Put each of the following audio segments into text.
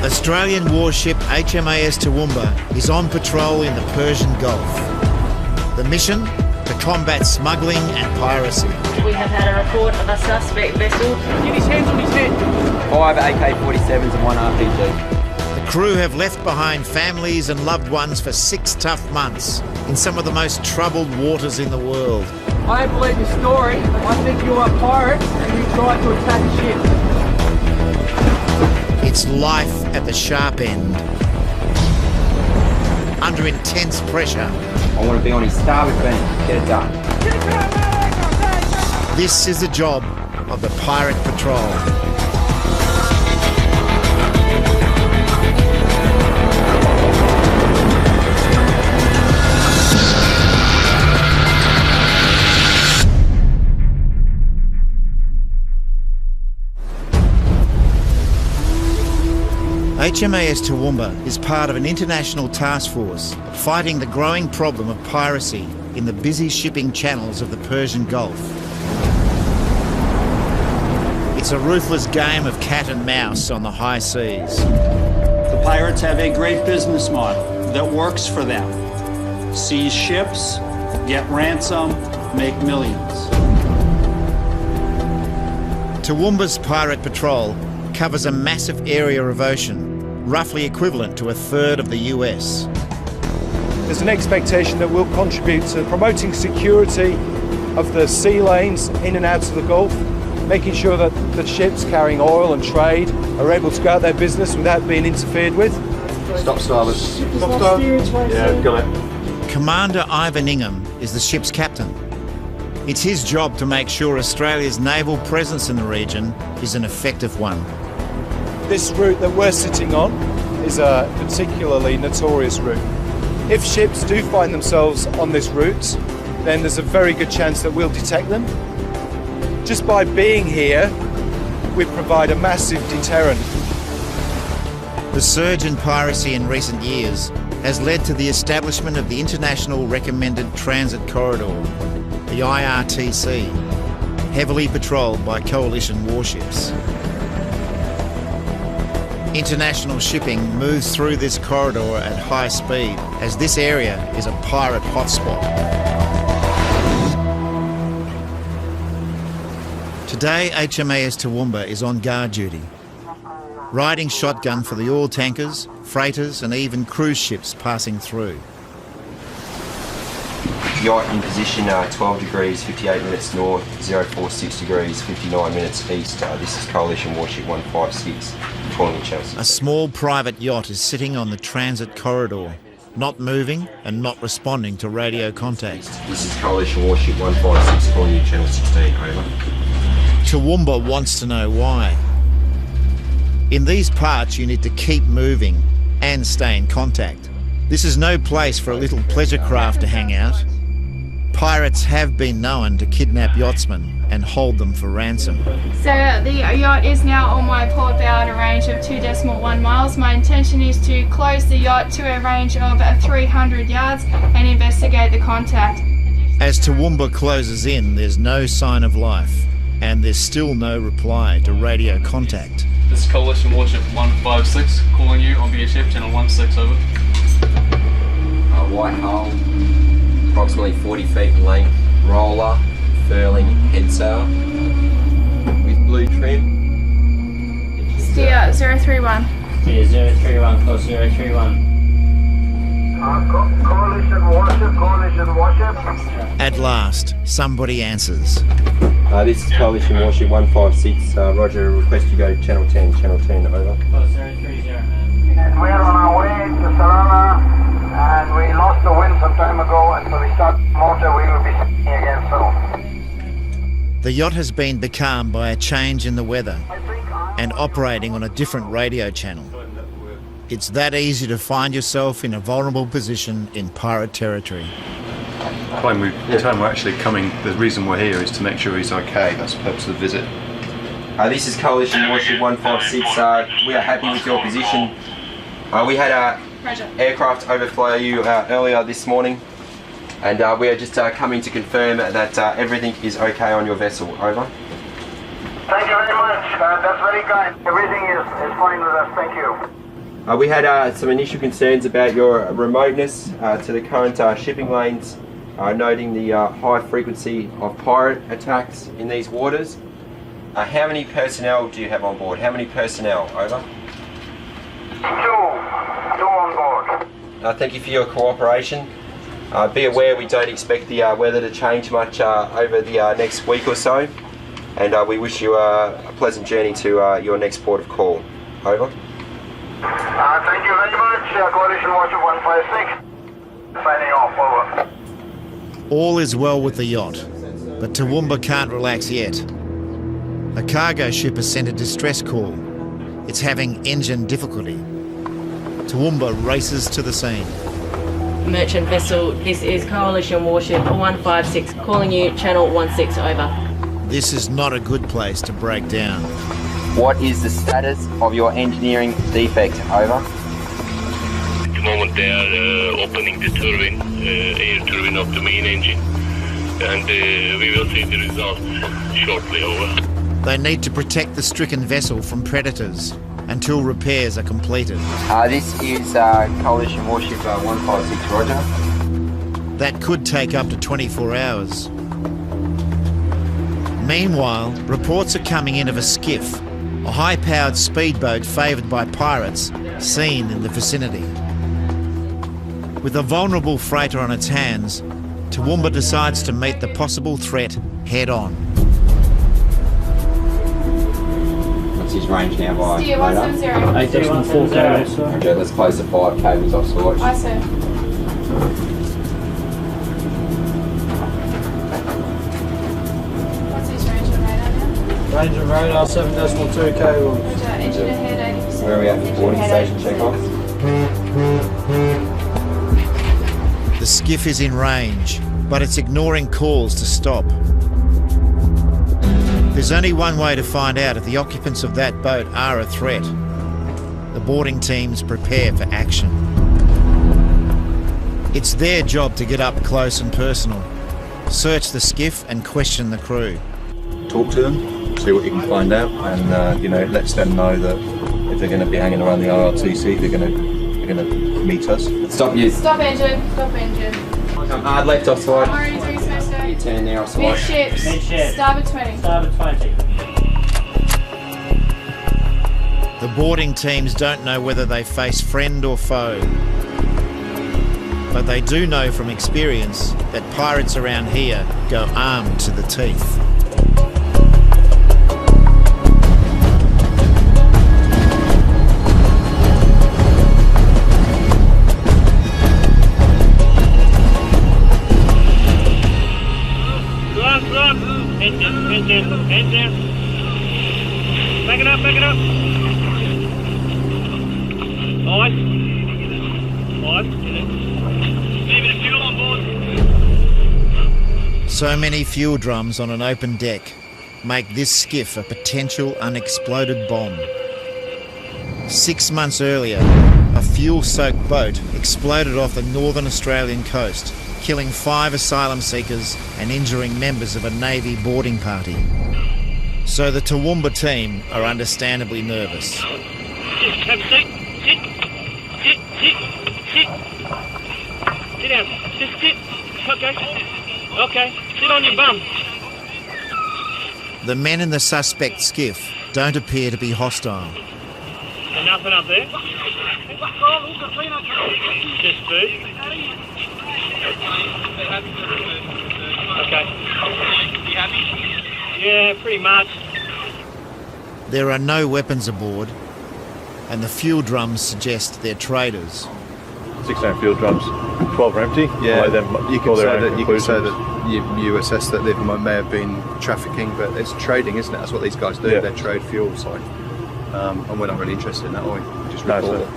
Australian warship HMAS Toowoomba is on patrol in the Persian Gulf. The mission? To combat smuggling and piracy. We have had a report of a suspect vessel. Get his hands on his head. 5 AK-47s and 1 RPG. The crew have left behind families and loved ones for 6 tough months in some of the most troubled waters in the world. I don't believe your story. I think you are pirates and you tried to attack a ship. It's life at the sharp end. Under intense pressure. I want to be on his starboard beam. Get it done. This is the job of the Pirate Patrol. HMAS Toowoomba is part of an international task force fighting the growing problem of piracy in the busy shipping channels of the Persian Gulf. It's a ruthless game of cat and mouse on the high seas. The pirates have a great business model that works for them. Seize ships, get ransom, make millions. Toowoomba's Pirate Patrol covers a massive area of ocean, roughly equivalent to a third of the US. There's an expectation that we'll contribute to promoting security of the sea lanes in and out of the Gulf, making sure that the ships carrying oil and trade are able to go out their business without being interfered with. Stop starboard. Stop starboard. Yeah, got it. Commander Ivan Ingham is the ship's captain. It's his job to make sure Australia's naval presence in the region is an effective one. This route that we're sitting on is a particularly notorious route. If ships do find themselves on this route, then there's a very good chance that we'll detect them. Just by being here, we provide a massive deterrent. The surge in piracy in recent years has led to the establishment of the International Recommended Transit Corridor, the IRTC, heavily patrolled by coalition warships. International shipping moves through this corridor at high speed, as this area is a pirate hotspot. Today, HMAS Toowoomba is on guard duty, riding shotgun for the oil tankers, freighters and even cruise ships passing through. Yacht in position 12 degrees, 58 minutes north, 046 degrees, 59 minutes east. This is Coalition Warship 156, calling in Chelsea. A small private yacht is sitting on the transit corridor, not moving and not responding to radio contact. This is Coalition Warship 156, calling you Channel 16, over. Toowoomba wants to know why. In these parts you need to keep moving and stay in contact. This is no place for a little pleasure craft to hang out. Pirates have been known to kidnap yachtsmen and hold them for ransom. So the yacht is now on my port bow at a range of 2.1 miles. My intention is to close the yacht to a range of 300 yards and investigate the contact. As Toowoomba closes in, there's no sign of life, and there's still no reply to radio contact. This is Coalition Warship 156, calling you on VHF Channel 16, over. White hull, approximately 40 feet in length, roller, furling head sail, with blue trim. Steer 031. Steer 031, close 031. Coalition Warship. At last, somebody answers. This is Coalition Warship 156, roger, request you go to Channel 10, Channel 10, over. Close 030, man. And we're on our way to Sarana, and we lost the wind some time ago, and so we start motor, we will be sinking again soon. The yacht has been becalmed by a change in the weather and operating on a different radio channel. It's that easy to find yourself in a vulnerable position in pirate territory. The time we're actually coming, the reason we're here is to make sure he's okay. That's the purpose of the visit. This is Coalition Warship 156. We are happy with your position. We had a aircraft overflow you earlier this morning, and we are just coming to confirm that everything is okay on your vessel. Over. Thank you very much. That's very kind. Everything is fine with us. Thank you. We had some initial concerns about your remoteness to the current shipping lanes, noting the high frequency of pirate attacks in these waters. How many personnel do you have on board? How many personnel? Over. Two on board. Thank you for your cooperation. Be aware we don't expect the weather to change much over the next week or so, and we wish you a pleasant journey to your next port of call. Over. Thank you very much, Coalition Warship 156. Signing off, over. All is well with the yacht, but Toowoomba can't relax yet. A cargo ship has sent a distress call. It's having engine difficulty. Toowoomba races to the scene. Merchant vessel, this is Coalition Warship 156 calling you, channel 16 over. This is not a good place to break down. What is the status of your engineering defect? Over. At the moment they are opening the turbine, air turbine of the main engine, and we will see the results shortly. Over. They need to protect the stricken vessel from predators until repairs are completed. This is Coalition Warship 156, roger. That could take up to 24 hours. Meanwhile, reports are coming in of a skiff, a high-powered speedboat favoured by pirates, seen in the vicinity. With a vulnerable freighter on its hands, Toowoomba decides to meet the possible threat head-on. What's his range now by? Steer 170. 8.4 Okay, let's place the 5 cables off switch. I see. What's his range of radar now? Range of radar 7.2 cables. Roger, engine ahead 80%. Where are we at for boarding station check-off? The skiff is in range, but it's ignoring calls to stop. There's only one way to find out if the occupants of that boat are a threat. The boarding teams prepare for action. It's their job to get up close and personal, search the skiff and question the crew. Talk to them, see what you can find out, and lets them know that if they're going to be hanging around the RRTC, they're going to meet us. Stop you. Stop engine. Stop engine. Hard left offside. RE3 smash You turn there offside. Midships. Starboard 20. Starboard 20. The boarding teams don't know whether they face friend or foe. But they do know from experience that pirates around here go armed to the teeth. Engine. Back it up. Ice. Leaving the fuel on board. So many fuel drums on an open deck make this skiff a potential unexploded bomb. 6 months earlier, a fuel-soaked boat exploded off the northern Australian coast, killing 5 asylum seekers and injuring members of a Navy boarding party. So the Toowoomba team are understandably nervous. Just have a seat. Sit. Sit down. Just sit. Okay. Sit on your bum. The men in the suspect skiff don't appear to be hostile. And nothing up there? Just food. Okay. You happy? Yeah, pretty much. There are no weapons aboard, and the fuel drums suggest they're traders. 16 fuel drums, 12 are empty. Yeah, you can say that you assess that they may have been trafficking, but it's trading, isn't it? That's what these guys do. Yeah. They trade fuel, so and we're not really interested in that, are we? Just report it.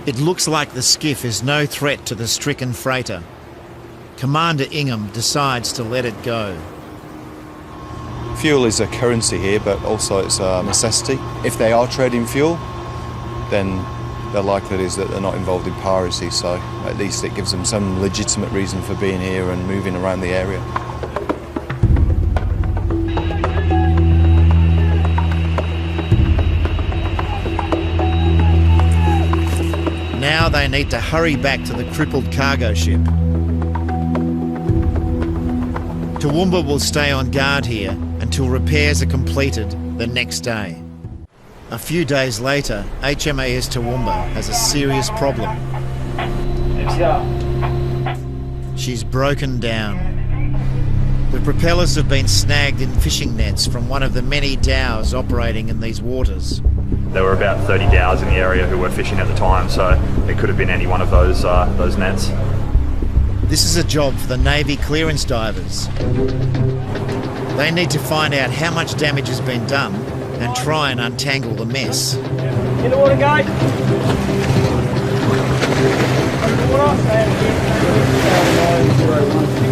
It looks like the skiff is no threat to the stricken freighter. Commander Ingham decides to let it go. Fuel is a currency here, but also it's a necessity. If they are trading fuel, then the likelihood is that they're not involved in piracy, so at least it gives them some legitimate reason for being here and moving around the area. they need to hurry back to the crippled cargo ship. Toowoomba will stay on guard here until repairs are completed the next day. A few days later, HMAS Toowoomba has a serious problem. She's broken down. The propellers have been snagged in fishing nets from one of the many dhows operating in these waters. There were about 30 dhows in the area who were fishing at the time, so it could have been any one of those nets. This is a job for the Navy clearance divers. They need to find out how much damage has been done and try and untangle the mess. In the water, guys.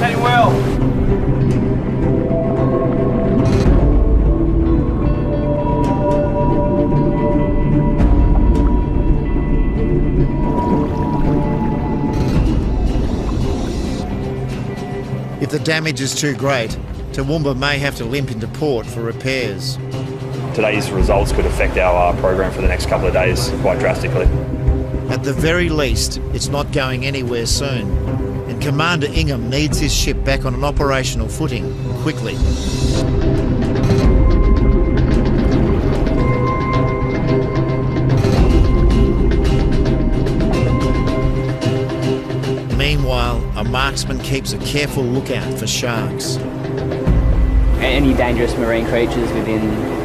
Heading well. If the damage is too great, Toowoomba may have to limp into port for repairs. Today's results could affect our program for the next couple of days quite drastically. At the very least, it's not going anywhere soon, and Commander Ingham needs his ship back on an operational footing quickly. Meanwhile, a marksman keeps a careful lookout for sharks. Any dangerous marine creatures within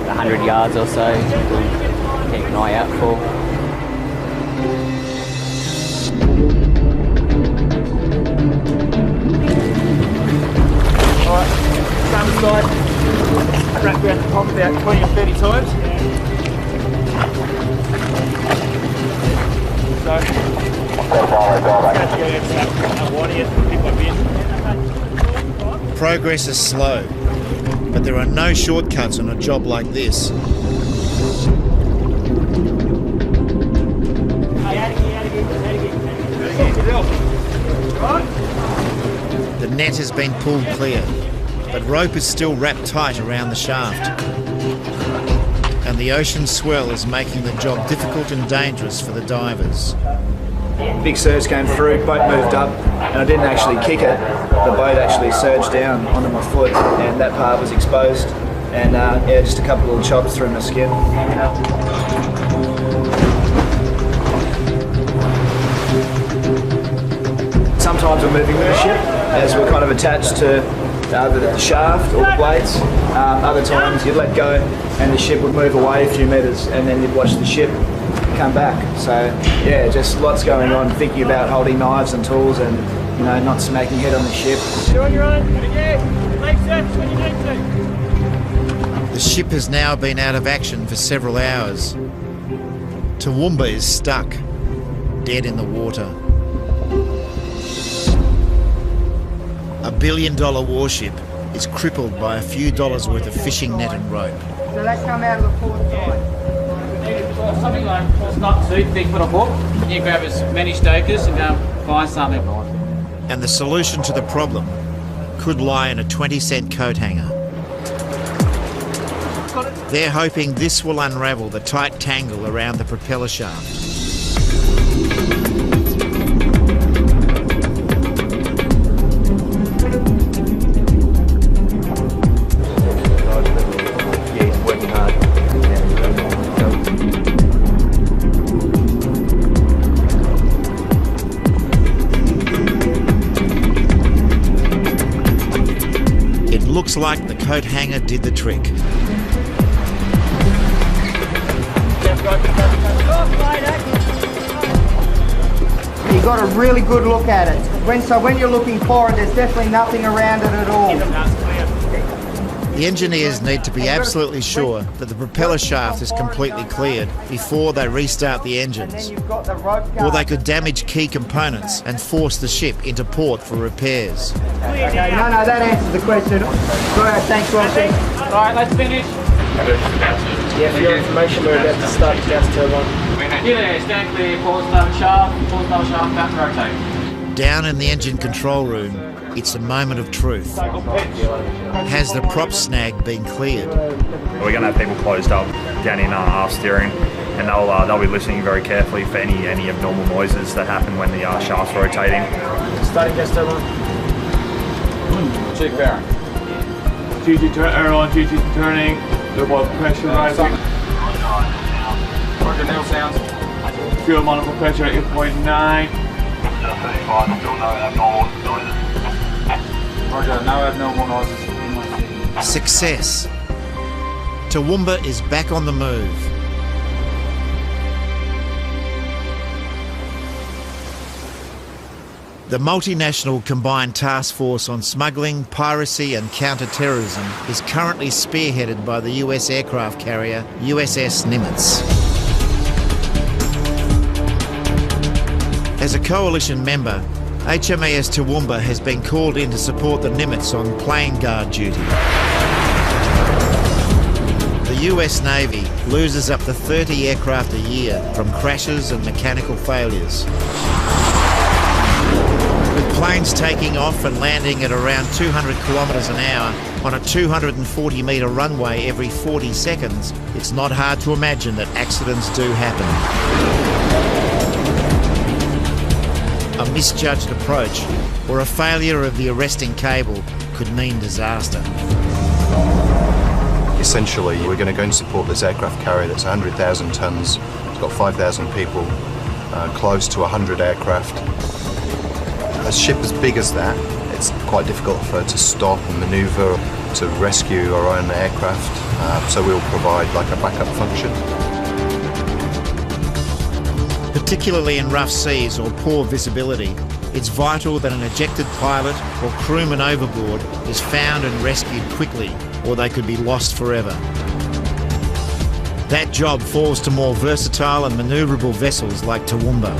100 yards or so, we'll keep an eye out for. Alright, stand aside. Wrap around the top about 20 or 30 times. Progress is slow, but there are no shortcuts on a job like this. The net has been pulled clear, but rope is still wrapped tight around the shaft. And the ocean swell is making the job difficult and dangerous for the divers. Big surge came through, boat moved up, and I didn't actually kick it. The boat actually surged down onto my foot, and that part was exposed. And yeah, just a couple of little chops through my skin. Sometimes we're moving with the ship, as we're kind of attached to either the shaft or the blades. Other times you'd let go, and the ship would move away a few metres, and then you'd watch the ship come back. So yeah, just lots going on, thinking about holding knives and tools and, you know, not smacking head on the ship. You're on your own, again, make sense when you need to. The ship has now been out of action for several hours. Toowoomba is stuck, dead in the water. A $1 billion warship is crippled by a few dollars worth of fishing net and rope. So that come out of the port side. Something like it's not too thick for a hook. You grab as many stokers and go and find something. And the solution to the problem could lie in a 20-cent coat hanger. They're hoping this will unravel the tight tangle around the propeller shaft. Looks like the coat hanger did the trick. You got a really good look at it. When you're looking forward, there's definitely nothing around it at all. The engineers need to be absolutely sure that the propeller shaft is completely cleared before they restart the engines, or they could damage key components and force the ship into port for repairs. Okay, no, that answers the question. Alright, thanks, Roger. Alright, let's finish. Yeah, for your information, we're about to start the gas turbine. Yeah, stand clear, pause starboard shaft, about to rotate. Down in the engine control room, It's a moment of truth. Has the prop snag been cleared? We're going to have people closed up down in aft steering, and they'll be listening very carefully for any abnormal noises that happen when the shaft's rotating. Starting gas turbine. Check there. GT airline, GT turning, double pressure rising. Roger, nail sounds. Fuel monitor pressure at 8.9. Roger, no abnormal noises. Success. Toowoomba is back on the move. The multinational combined task force on smuggling, piracy and counter-terrorism is currently spearheaded by the US aircraft carrier USS Nimitz. As a coalition member, HMAS Toowoomba has been called in to support the Nimitz on plane guard duty. The US Navy loses up to 30 aircraft a year from crashes and mechanical failures. With planes taking off and landing at around 200 kilometres an hour on a 240-metre runway every 40 seconds, it's not hard to imagine that accidents do happen. A misjudged approach or a failure of the arresting cable could mean disaster. Essentially, we're going to go and support this aircraft carrier that's 100,000 tonnes. It's got 5,000 people, close to 100 aircraft. A ship as big as that, it's quite difficult for her to stop and manoeuvre to rescue our own aircraft, so we'll provide like a backup function. Particularly in rough seas or poor visibility, it's vital that an ejected pilot or crewman overboard is found and rescued quickly, or they could be lost forever. That job falls to more versatile and manoeuvrable vessels like Toowoomba.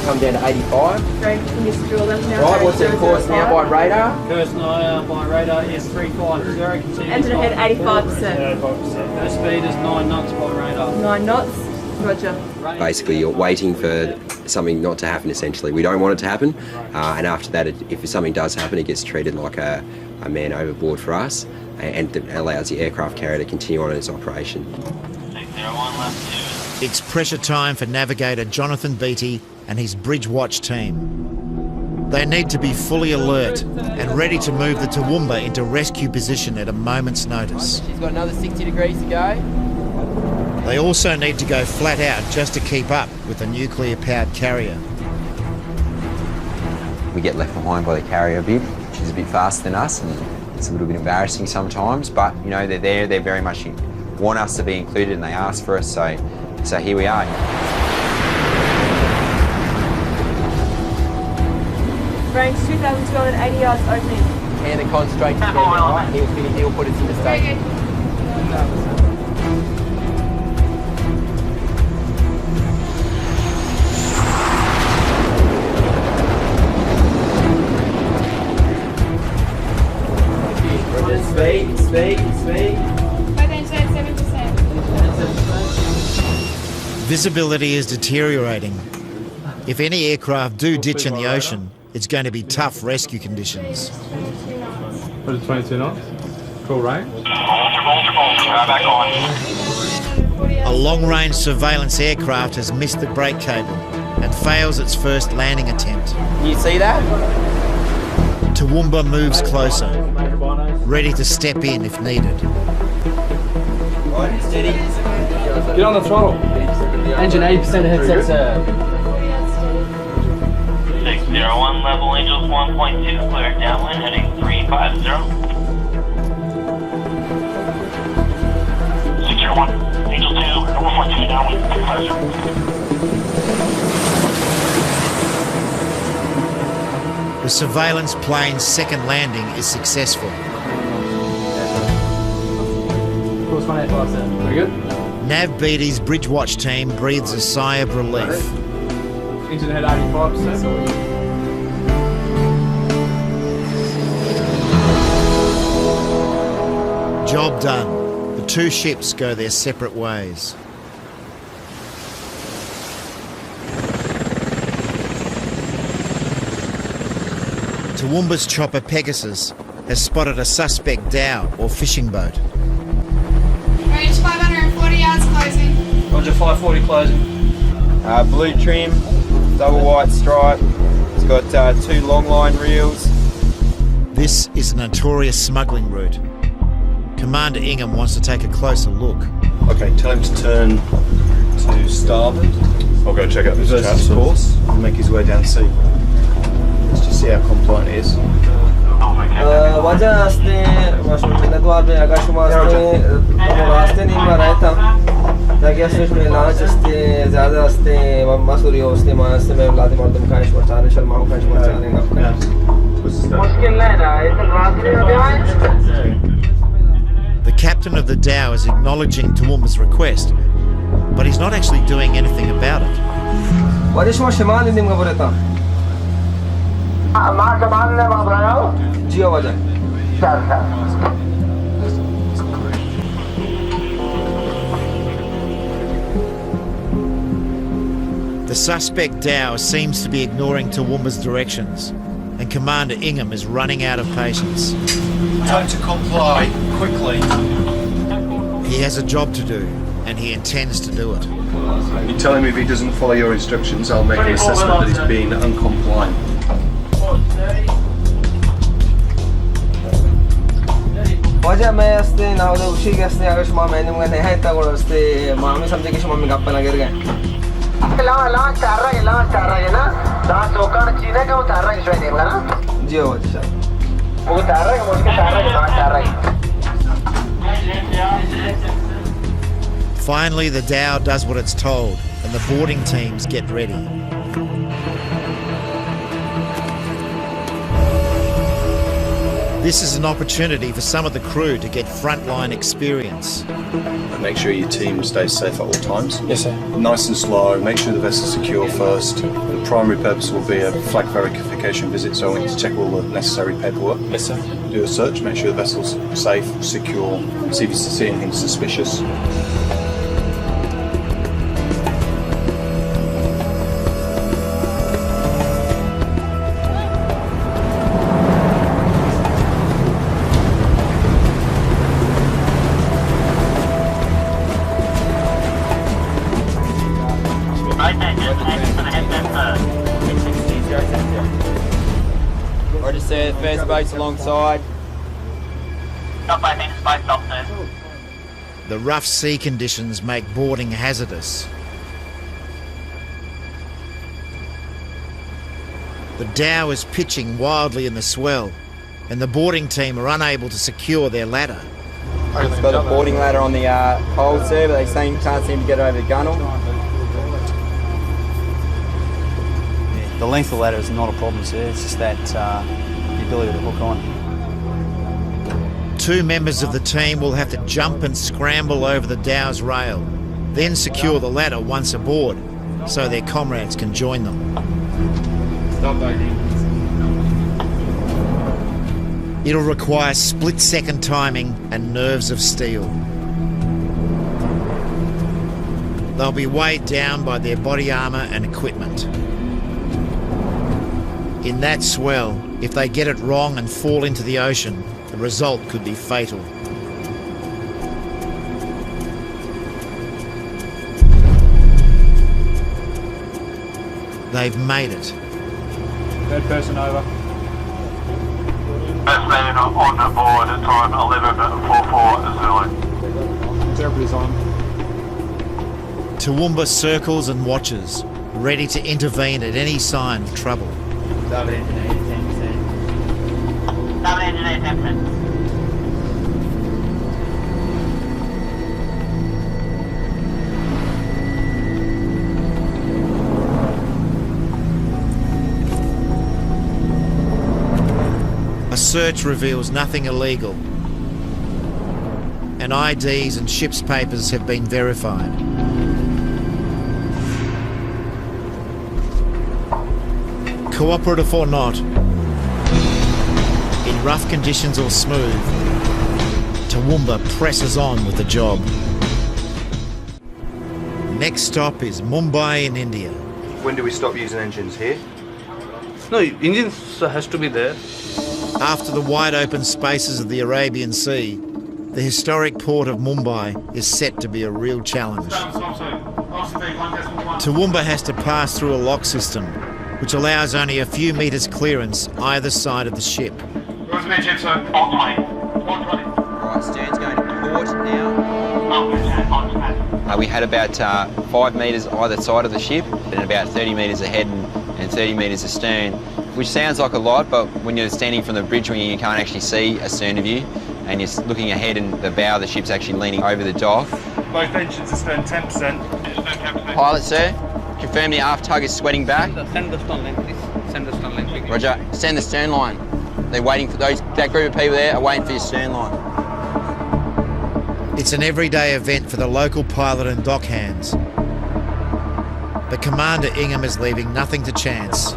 Come down to 85. Great, can you just drill them now? Right, what's their course now by radar? Course now by radar is 350. Engine ahead 85%. 85%. First speed is 9 knots by radar. 9 knots, roger. Basically, you're waiting for something not to happen, essentially. We don't want it to happen, and after that, if something does happen, it gets treated like a man overboard for us, and it allows the aircraft carrier to continue on its operation. 601 left 2. It's pressure time for navigator Jonathan Beattie and his bridge watch team. They need to be fully alert and ready to move the Toowoomba into rescue position at a moment's notice. She's got another 60 degrees to go. They also need to go flat out just to keep up with the nuclear-powered carrier. We get left behind by the carrier a bit. She's a bit faster than us, and it's a little bit embarrassing sometimes, but you know, they're there, they very much want us to be included, and they ask for us, so here we are. Range 2,280 yards opening. And the concentrate to right? He'll put us in the station. Speed. Visibility is deteriorating. If any aircraft do ditch in the ocean, it's going to be tough rescue conditions. What is 22 knots? Cool range. Back on. A long-range surveillance aircraft has missed the brake cable and fails its first landing attempt. You see that? Toowoomba moves closer, ready to step in if needed. Right, steady. Get on the throttle. Engine 80% headset, sir. 601 level Angels 1.2, clear downwind heading 350. 601 Angel 2, 1.2 downwind 350. The surveillance plane's second landing is successful. Course 185, sir. Very good. Nav Beattie's bridge watch team breathes a sigh of relief. Engine head 85%. Job done. The two ships go their separate ways. Toowoomba's chopper Pegasus has spotted a suspect dhow or fishing boat. Range 540 yards closing. Roger, 540 closing. Blue trim, double white stripe. It's got 2 long line reels. This is a notorious smuggling route. Commander Ingham wants to take a closer look. Okay, tell him to turn to starboard. I'll go check out this Versus course and make his way down sea. Let's just see how compliant he is. वजह अस्ते वाशुमिना तो आपने आकाश में रास्ते नहीं मारा है था ताकि असलिश में लांच अस्ते ज़्यादा अस्ते मसूरी अस्ते मास्ते में लाते मारते मुकाश पर चारे शर्मा मुकाश पर चारे आपका मुश्किल है ना इस रास्ते में The captain of the dhow is acknowledging Toowoomba's request, but he's not actually doing anything about it. Varish में शिमाल इंदिम का बोलता माँ कमान ने बात रहा हो जी आवाज़ है The suspect dhow seems to be ignoring Toowoomba's directions, and Commander Ingham is running out of patience. Time to comply quickly. He has a job to do, and he intends to do it. You tell him if he doesn't follow your instructions, I'll make an assessment that he's being uncompliant. वजह मैं अस्ते ना उधर उसी के अस्ते आकाश माँ मैंने मुझे नहीं है तक और अस्ते माँ में समझे कि शुमामी गप्पा ना गिर गए लांच चार रहा है ना लांच होकर चीने का उतार रहा है इसमें देख लेना जी हो अच्छा वो उतार रहा है मुझके चार रहा है लांच चार रहा है Finally, the dhow does what it's told, and the boarding teams get ready. This is an opportunity for some of the crew to get frontline experience. Make sure your team stays safe at all times. Yes, sir. Nice and slow, make sure the vessel's secure first. The primary purpose will be a flag verification visit, so we need to check all the necessary paperwork. Yes, sir. Do a search, make sure the vessel's safe, secure, see if you see anything suspicious. Roger, sir. First boat's alongside. The rough sea conditions make boarding hazardous. The dhow is pitching wildly in the swell, and the boarding team are unable to secure their ladder. It's got a boarding ladder on the pole, sir, but they can't seem to get it over the gunnel. The length of the ladder is not a problem, sir. It's just that the ability to hook on. 2 members of the team will have to jump and scramble over the dow's rail, then secure the ladder once aboard, so their comrades can join them. It'll require split-second timing and nerves of steel. They'll be weighed down by their body armour and equipment. In that swell, if they get it wrong and fall into the ocean, the result could be fatal. They've made it. Third person over. First man on board at time 11:44 Zulu. Everybody's on. Toowoomba circles and watches, ready to intervene at any sign of trouble. A search reveals nothing illegal, and IDs and ship's papers have been verified. Cooperative or not, in rough conditions or smooth, Toowoomba presses on with the job. Next stop is Mumbai in India. When do we stop using engines here? No, engine has to be there. After the wide open spaces of the Arabian Sea, the historic port of Mumbai is set to be a real challenge. Toowoomba has to pass through a lock system, which allows only a few metres clearance either side of the ship. Right, stern's going to port now. We had about 5 metres either side of the ship and about 30 metres ahead and 30 metres astern, which sounds like a lot, but when you're standing from the bridge wing, you can't actually see astern of you, and you're looking ahead and the bow of the ship's actually leaning over the dock. Both engines astern 10%. Pilot, sir, confirm the aft tug is sweating back. Send the stern line, please. Send the stern line. Roger, send the stern line. They're waiting for that group of people there are waiting for your stern line. It's an everyday event for the local pilot and dock hands. But Commander Ingham is leaving nothing to chance.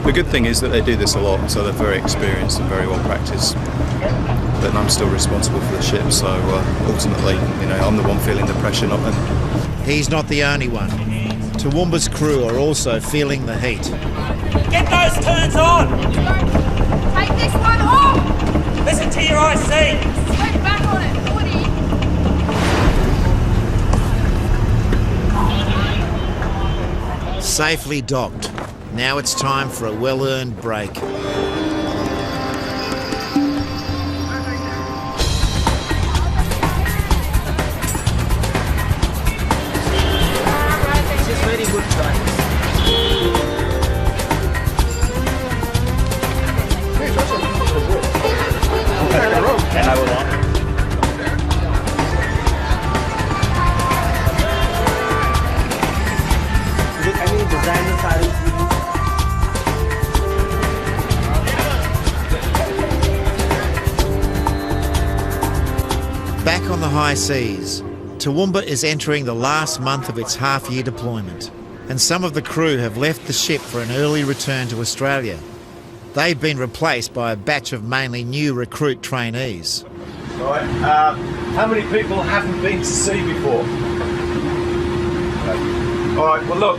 The good thing is that they do this a lot, so they're very experienced and very well practiced. But I'm still responsible for the ship, so ultimately, I'm the one feeling the pressure, not them. He's not the only one. Toowoomba's crew are also feeling the heat. Get those turns on! Take this one off! Listen to your IC! Switch back on it, 40! Safely docked. Now it's time for a well-earned break. Back on the high seas, Toowoomba is entering the last month of its half-year deployment, and some of the crew have left the ship for an early return to Australia. They've been replaced by a batch of mainly new recruit trainees. Right, how many people haven't been to sea before? All right, well look,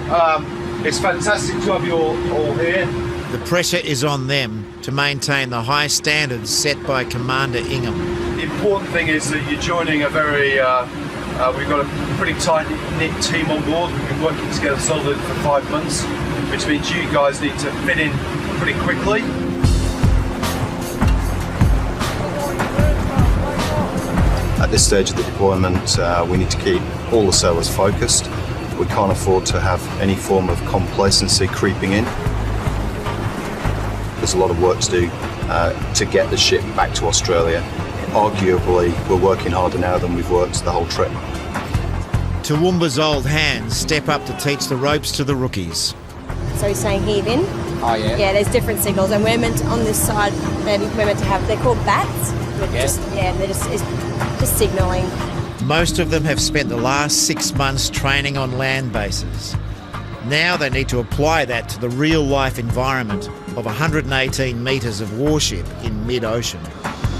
it's fantastic to have you all here. The pressure is on them to maintain the high standards set by Commander Ingham. The important thing is that you're joining a very, we've got a pretty tight-knit team on board. We've been working together solidly for 5 months, which means you guys need to fit in pretty quickly. At this stage of the deployment, we need to keep all the sailors focused. We can't afford to have any form of complacency creeping in. There's a lot of work to do to get the ship back to Australia. Arguably, we're working harder now than we've worked the whole trip. Toowoomba's old hands step up to teach the ropes to the rookies. So he's saying heave in. Oh yeah. Yeah, there's different signals, and we're meant to, on this side, we're meant to have. They're called bats. They're just signalling. Most of them have spent the last 6 months training on land bases. Now they need to apply that to the real-life environment of 118 metres of warship in mid-ocean.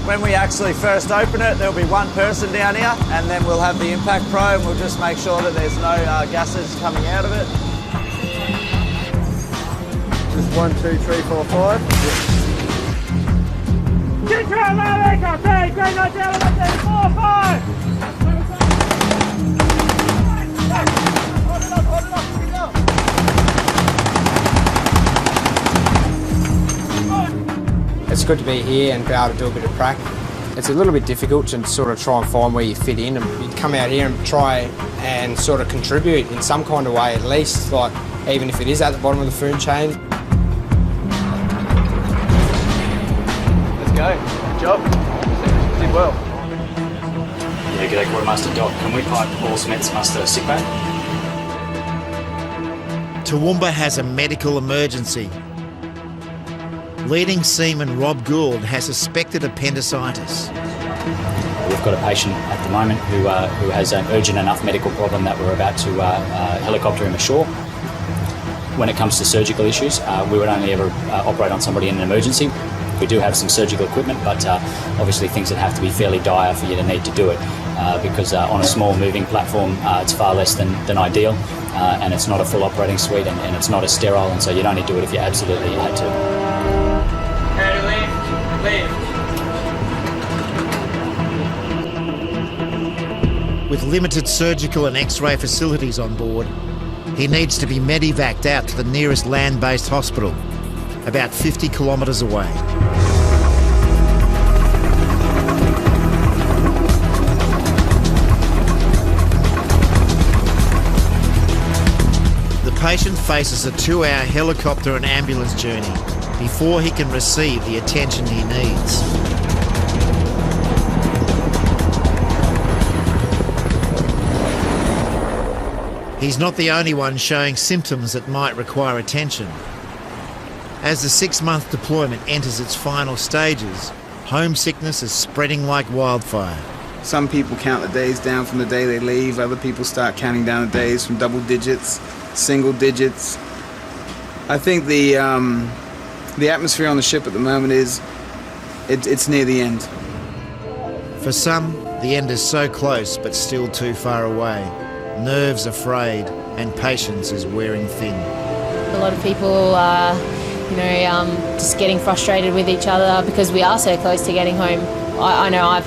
When we actually first open it, there'll be one person down here, and then we'll have the impact probe, and we'll just make sure that there's no gases coming out of it. Just 1, 2, 3, 4, 5. Control aircraft, 3, 4, 5! It's good to be here and be able to do a bit of prac. It's a little bit difficult to sort of try and find where you fit in, and you come out here and try and sort of contribute in some kind of way at least, like even if it is at the bottom of the food chain. Let's go. Good job. Did well. Yeah, g'day Quartermaster Doc. Can we pipe all Smith's muster sickbay? Toowoomba has a medical emergency. Leading seaman Rob Gould has suspected appendicitis. We've got a patient at the moment who has an urgent enough medical problem that we're about to helicopter him ashore. When it comes to surgical issues, we would only ever operate on somebody in an emergency. We do have some surgical equipment, but obviously things that have to be fairly dire for you to need to do it, because on a small moving platform it's far less than ideal, and it's not a full operating suite, and it's not as sterile, and so you'd only do it if you absolutely had to. With limited surgical and X-ray facilities on board, he needs to be medevaced out to the nearest land-based hospital, about 50 kilometres away. The patient faces a 2-hour helicopter and ambulance journey before he can receive the attention he needs. He's not the only one showing symptoms that might require attention. As the 6-month deployment enters its final stages, homesickness is spreading like wildfire. Some people count the days down from the day they leave. Other people start counting down the days from double digits, single digits. I think the atmosphere on the ship at the moment is, it's near the end. For some, the end is so close but still too far away. Nerves are frayed and patience is wearing thin. A lot of people are, just getting frustrated with each other because we are so close to getting home. I know I've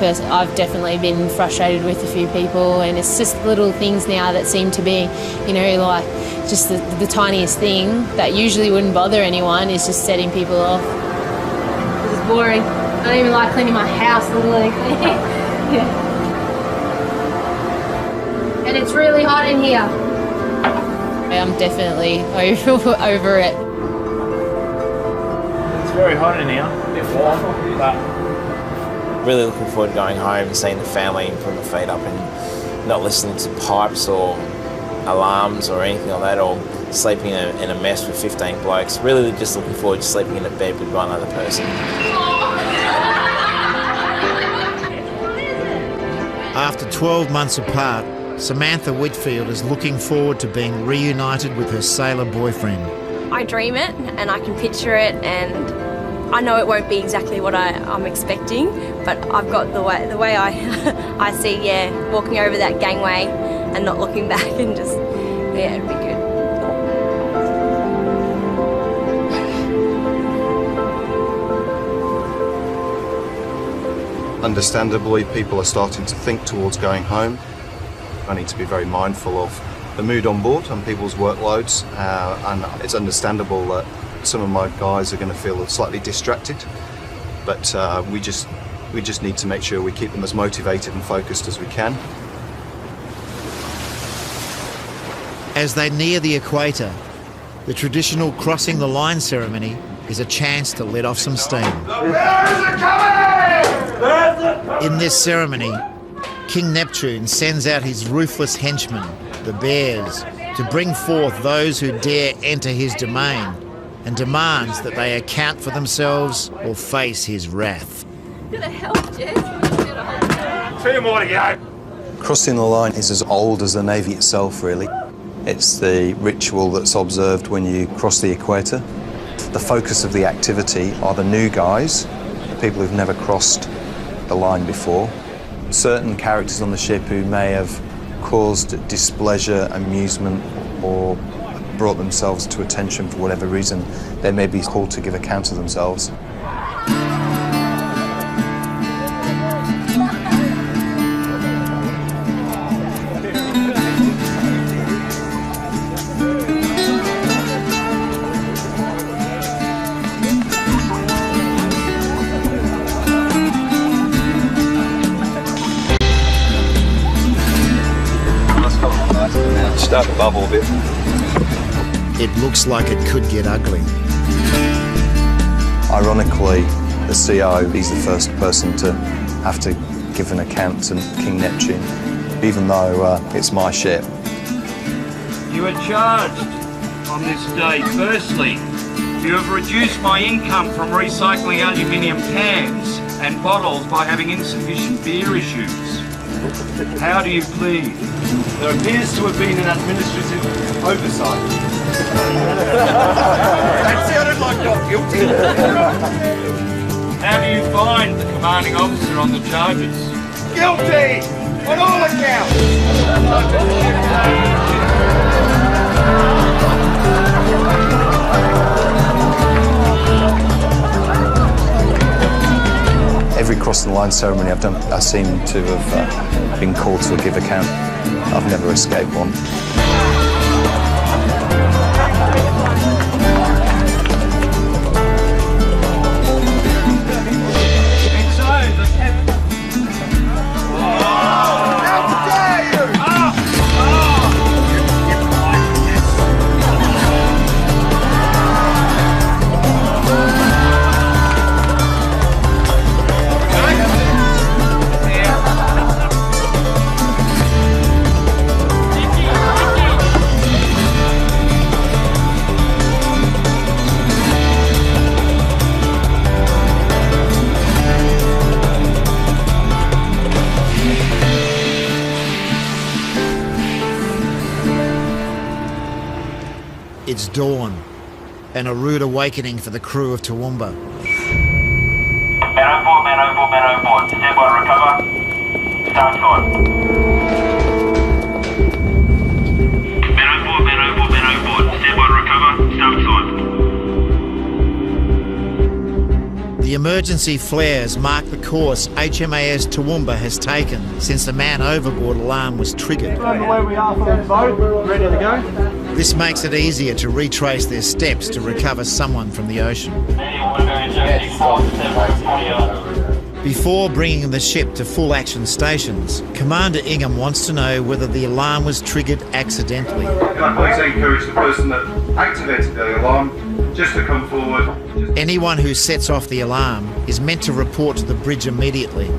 definitely been frustrated with a few people, and it's just little things now that seem to be, like just the tiniest thing that usually wouldn't bother anyone is just setting people off. It's boring. I don't even like cleaning my house, literally. Yeah. And it's really hot in here. I'm definitely over it. It's very hot in here, a bit warm, but really looking forward to going home and seeing the family and putting my feet up and not listening to pipes or alarms or anything like that, or sleeping in a mess with 15 blokes. Really just looking forward to sleeping in a bed with one other person. After 12 months apart, Samantha Whitfield is looking forward to being reunited with her sailor boyfriend. I dream it and I can picture it, and I know it won't be exactly what I'm expecting, but I've got the way I see, walking over that gangway and not looking back, and just, it'd be good. Understandably, people are starting to think towards going home. I need to be very mindful of the mood on board and people's workloads, and it's understandable that some of my guys are going to feel slightly distracted, but we just need to make sure we keep them as motivated and focused as we can. As they near the equator, the traditional crossing the line ceremony is a chance to let off some steam. In this ceremony, King Neptune sends out his ruthless henchmen, the bears, to bring forth those who dare enter his domain, and demands that they account for themselves or face his wrath. Gonna help, Jess. 2 more to go. Crossing the line is as old as the Navy itself, really. It's the ritual that's observed when you cross the equator. The focus of the activity are the new guys, the people who've never crossed the line before. Certain characters on the ship who may have caused displeasure, amusement, or brought themselves to attention for whatever reason, they may be called to give account of themselves. Start to bubble a bit. It looks like it could get ugly. Ironically, the CO, he's the first person to have to give an account to King Neptune, even though it's my ship. You are charged on this day. Firstly, you have reduced my income from recycling aluminium cans and bottles by having insufficient beer issues. How do you plead? There appears to have been an administrative oversight. That's the other like not guilty. How do you find the commanding officer on the charges? Guilty! On all accounts! Every crossing the line ceremony I've done, I seem to have been called to a give account. I've never escaped one. It's dawn, and a rude awakening for the crew of Toowoomba. Man overboard. Stand by to recover. Start time. Man overboard. Stand by to recover. Start time. The emergency flares mark the course HMAS Toowoomba has taken since the man overboard alarm was triggered. Where we are for the boat, ready to go. This makes it easier to retrace their steps to recover someone from the ocean. Before bringing the ship to full action stations, Commander Ingham wants to know whether the alarm was triggered accidentally. Can I please encourage the person that activated the alarm just to come forward? Anyone who sets off the alarm is meant to report to the bridge immediately,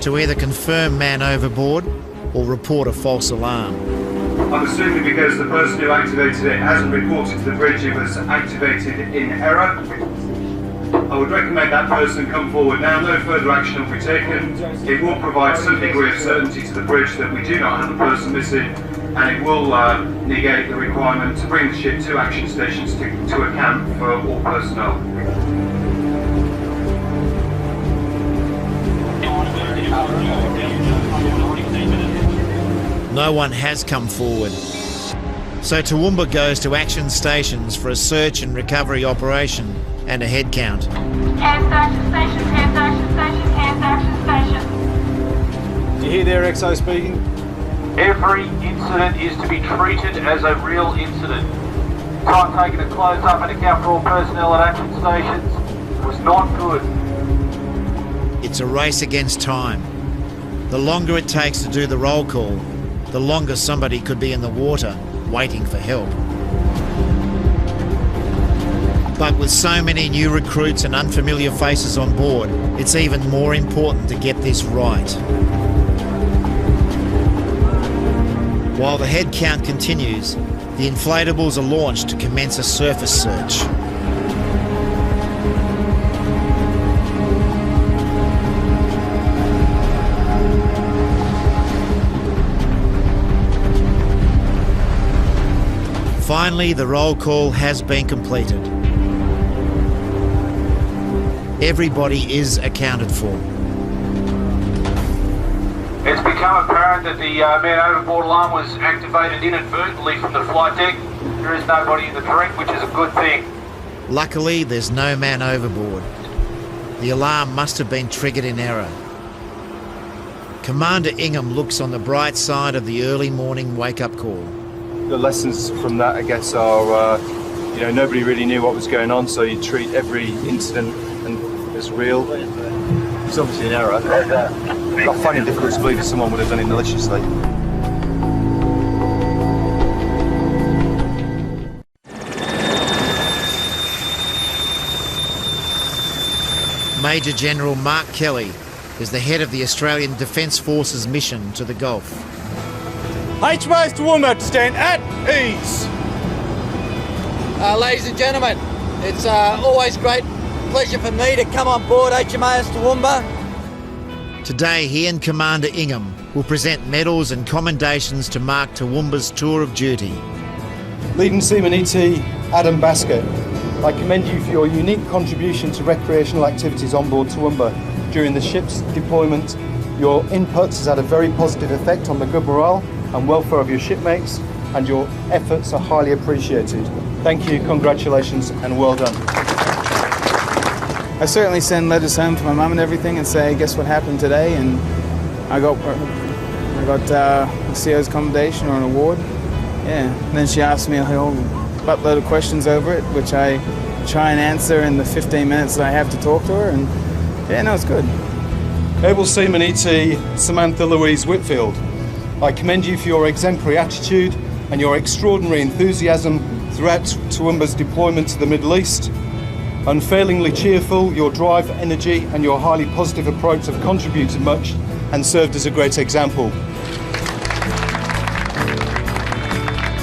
to either confirm man overboard or report a false alarm. I'm assuming because the person who activated it hasn't reported to the bridge it was activated in error. I would recommend that person come forward now. No further action will be taken. It will provide some degree of certainty to the bridge that we do not have a person missing, and it will negate the requirement to bring the ship to action stations to a camp for all personnel. No one has come forward. So Toowoomba goes to action stations for a search and recovery operation and a head count. Hands action stations, hands action stations, hands action stations. Do you hear there, XO speaking? Every incident is to be treated as a real incident. Time taken to close up and account for all personnel at action stations was not good. It's a race against time. The longer it takes to do the roll call, the longer somebody could be in the water waiting for help. But with so many new recruits and unfamiliar faces on board, it's even more important to get this right. While the head count continues, the inflatables are launched to commence a surface search. Finally, the roll call has been completed. Everybody is accounted for. It's become apparent that the man overboard alarm was activated inadvertently from the flight deck. There is nobody in the drink, which is a good thing. Luckily, there's no man overboard. The alarm must have been triggered in error. Commander Ingham looks on the bright side of the early morning wake-up call. The lessons from that, I guess, are, nobody really knew what was going on, so you treat every incident as real. It's obviously an error. I find it difficult to believe that someone would have done it maliciously. Major General Mark Kelly is the head of the Australian Defence Force's mission to the Gulf. HMAS Toowoomba to stand at ease. Ladies and gentlemen, it's always great pleasure for me to come on board HMAS Toowoomba. Today, he and Commander Ingham will present medals and commendations to mark Toowoomba's tour of duty. Leading Seaman ET Adam Baskett I commend you for your unique contribution to recreational activities on board Toowoomba. During the ship's deployment, your inputs has had a very positive effect on the good morale and welfare of your shipmates, and your efforts are highly appreciated. Thank you, congratulations, and well done. I certainly send letters home to my mum and everything and say, guess what happened today? And I got a CO's commendation or an award. Yeah. And then she asked me a whole buttload of questions over it, which I try and answer in the 15 minutes that I have to talk to her. And yeah, no, it's good. Able Seaman ET Samantha Louise Whitfield, I commend you for your exemplary attitude and your extraordinary enthusiasm throughout Toowoomba's deployment to the Middle East. Unfailingly cheerful, your drive, energy and your highly positive approach have contributed much and served as a great example.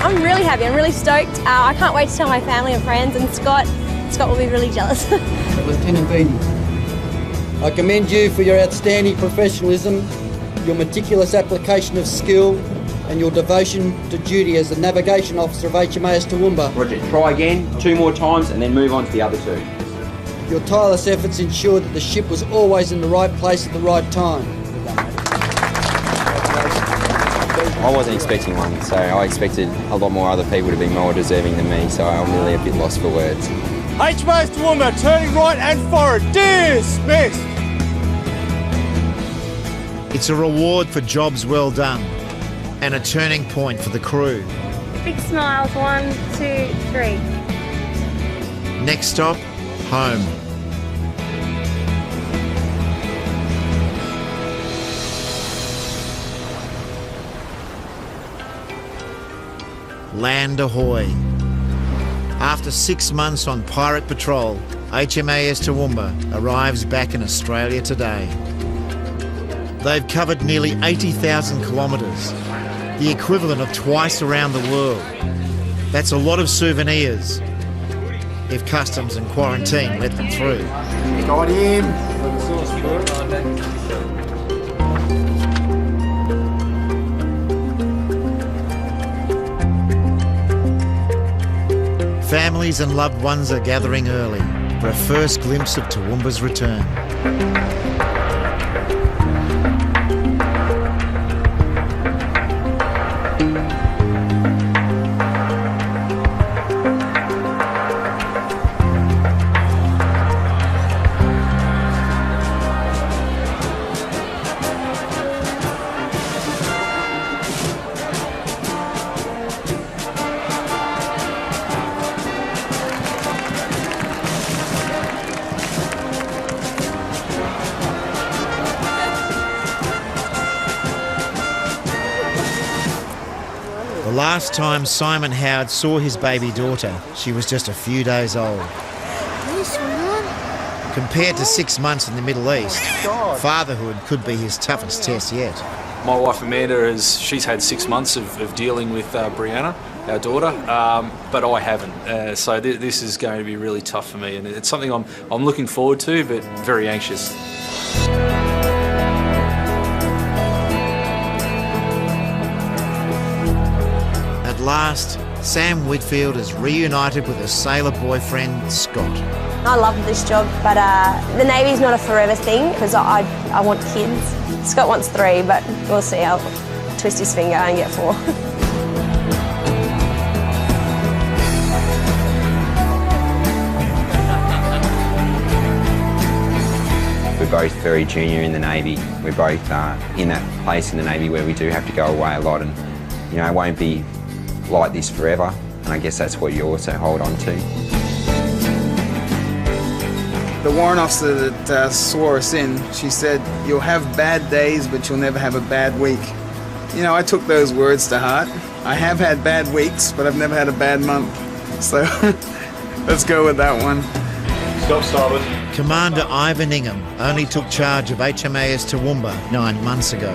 I'm really happy, I'm really stoked. I can't wait to tell my family and friends, and Scott will be really jealous. Lieutenant Beatty, I commend you for your outstanding professionalism, your meticulous application of skill and your devotion to duty as the navigation officer of HMAS Toowoomba. Roger, try again, 2 more times and then move on to the other 2. Your tireless efforts ensured that the ship was always in the right place at the right time. I wasn't expecting one, so I expected a lot more other people to be more deserving than me, so I'm really a bit lost for words. HMAS Toowoomba, turning right and forward, dismissed! It's a reward for jobs well done and a turning point for the crew. Big smiles, 1, 2, 3. Next stop, home. Land ahoy. After 6 months on pirate patrol, HMAS Toowoomba arrives back in Australia today. They've covered nearly 80,000 kilometres, the equivalent of twice around the world. That's a lot of souvenirs, if customs and quarantine let them through. Got him! Families and loved ones are gathering early for a first glimpse of Toowoomba's return. The last time Simon Howard saw his baby daughter, she was just a few days old. Compared to 6 months in the Middle East, fatherhood could be his toughest test yet. My wife Amanda, she's had 6 months of dealing with Brianna, our daughter, but I haven't. So this is going to be really tough for me, and it's something I'm looking forward to, but very anxious. At last, Sam Whitfield is reunited with her sailor boyfriend, Scott. I love this job, but the Navy's not a forever thing because I want kids. Scott wants 3, but we'll see. I'll twist his finger and get 4. We're both very junior in the Navy. We're both in that place in the Navy where we do have to go away a lot, and you know, it won't be like this forever, and I guess that's what you also hold on to. The warrant officer that swore us in, she said, "You'll have bad days, but you'll never have a bad week." You know, I took those words to heart. I have had bad weeks, but I've never had a bad month. So let's go with that one. Stop starboard. Commander Ivan Ingham only took charge of HMAS Toowoomba 9 months ago.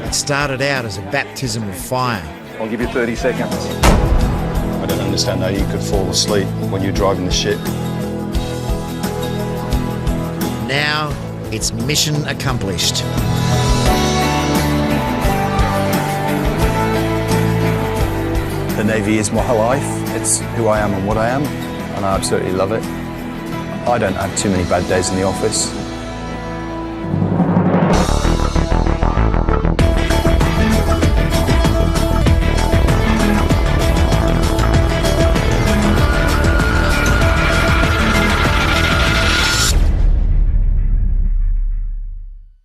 It started out as a baptism of fire. I'll give you 30 seconds. I don't understand how you could fall asleep when you're driving the ship. Now it's mission accomplished. The Navy is my life. It's who I am and what I am, and I absolutely love it. I don't have too many bad days in the office.